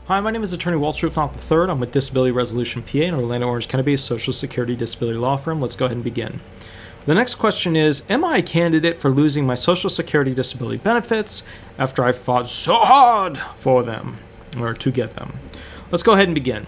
Hi, my name is Attorney Walter Rudolph Hnot III. I'm with Disability Resolution PA, an Orlando, Orange County-based Social Security disability law firm. Let's go ahead and begin. The next question is, am I a candidate for losing my Social Security disability benefits after I've fought so hard for them, or to get them? Let's go ahead and begin.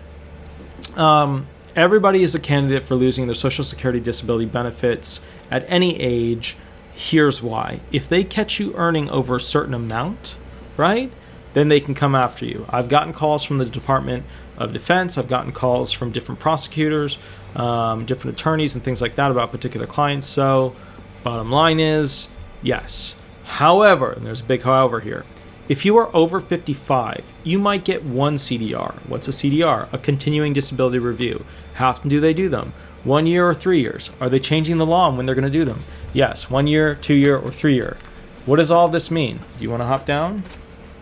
Everybody is a candidate for losing their Social Security disability benefits at any age. Here's why. If they catch you earning over a certain amount, right, then they can come after you. I've gotten calls from the Department of Defense. I've gotten calls from different prosecutors, different attorneys and things like that about particular clients. So bottom line is, yes. However, and there's a big however here, if you are over 55, you might get one CDR. What's a CDR? A continuing disability review. How often do they do them? 1 year or 3 years? Are they changing the law on when they're going to do them? Yes, 1 year, 2 year, or 3 year. What does all this mean? Do you want to hop down?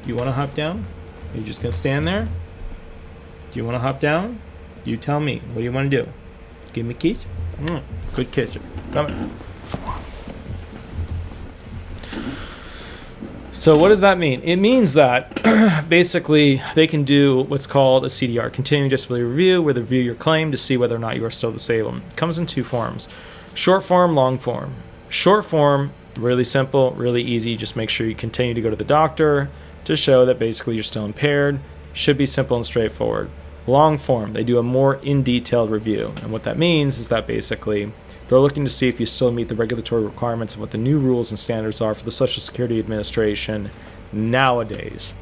Do you want to hop down? Are you just going to stand there? Do you want to hop down? You tell me. What do you want to do? Give me a kiss? Good kisser. Come on. So what does that mean? It means that basically they can do what's called a CDR, continuing disability review, where they review your claim to see whether or not you are still disabled. It comes in two forms: short form, long form. Short form, really simple, really easy. Just make sure you continue to go to the doctor to show that basically you're still impaired. Should be simple and straightforward. Long form, they do a more in-detailed review. And what that means is that basically they're looking to see if you still meet the regulatory requirements of what the new rules and standards are for the Social Security Administration nowadays.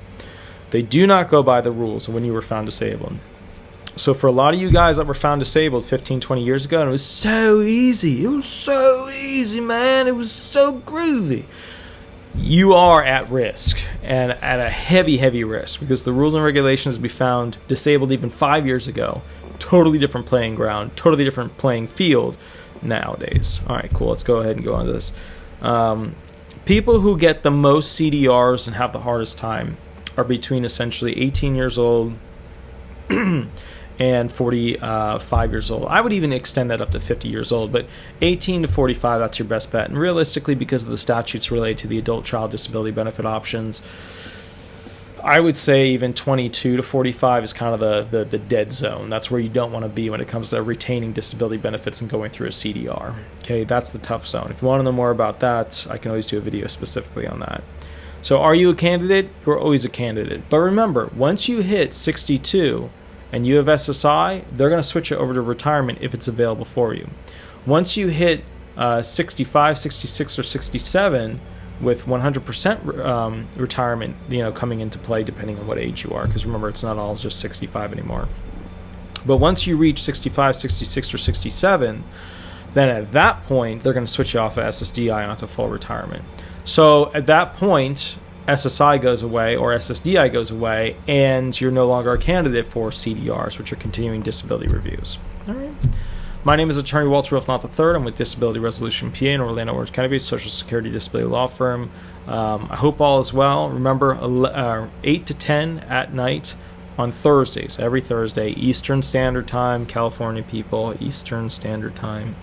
They do not go by the rules of when you were found disabled. So for a lot of you guys that were found disabled 15, 20 years ago, and it was so easy. It was so easy, man. It was so groovy. You are at risk, and at a heavy, heavy risk, because the rules and regulations to be found disabled even 5 years ago. Totally different playing ground, totally different playing field nowadays. All right, cool. Let's go ahead and go on to this. People who get the most CDRs and have the hardest time are between essentially 18 years old and 45 years old. I would even extend that up to 50 years old, but 18 to 45, that's your best bet. And realistically, because of the statutes related to the adult child disability benefit options, I would say even 22 to 45 is kind of the dead zone. That's where you don't want to be when it comes to retaining disability benefits and going through a CDR. Okay, that's the tough zone. If you want to know more about that, I can always do a video specifically on that. So are you a candidate? You're always a candidate. But remember, once you hit 62 and you have SSI, they're going to switch you over to retirement if it's available for you. Once you hit 65, 66, or 67, with 100% retirement, coming into play depending on what age you are, because remember, it's not all just 65 anymore. But once you reach 65, 66, or 67, then at that point, they're going to switch you off of SSDI onto full retirement. So at that point, SSI goes away or SSDI goes away, and you're no longer a candidate for CDRs, which are continuing disability reviews. All right. My name is Attorney Walter Rudolph Hnot III. I'm with Disability Resolution PA, an Orlando, Orange County-based Social Security disability law firm. I hope all is well. Remember, 8 to 10 at night on Thursdays, every Thursday, Eastern Standard Time, California people, Eastern Standard Time.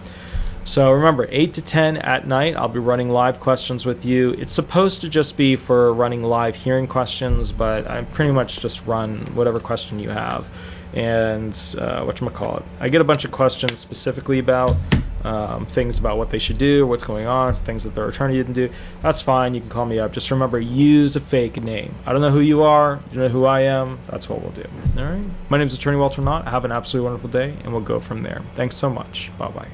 So remember, 8 to 10 at night, I'll be running live questions with you. It's supposed to just be for running live hearing questions, but I pretty much just run whatever question you have. And whatchamacallit, I get a bunch of questions specifically about things about what they should do, what's going on, things that their attorney didn't do. That's fine. You can call me up. Just remember, use a fake name. I don't know who you are. You know who I am. That's what we'll do. All right. My name is Attorney Walter Hnot. Have an absolutely wonderful day, and we'll go from there. Thanks so much. Bye-bye.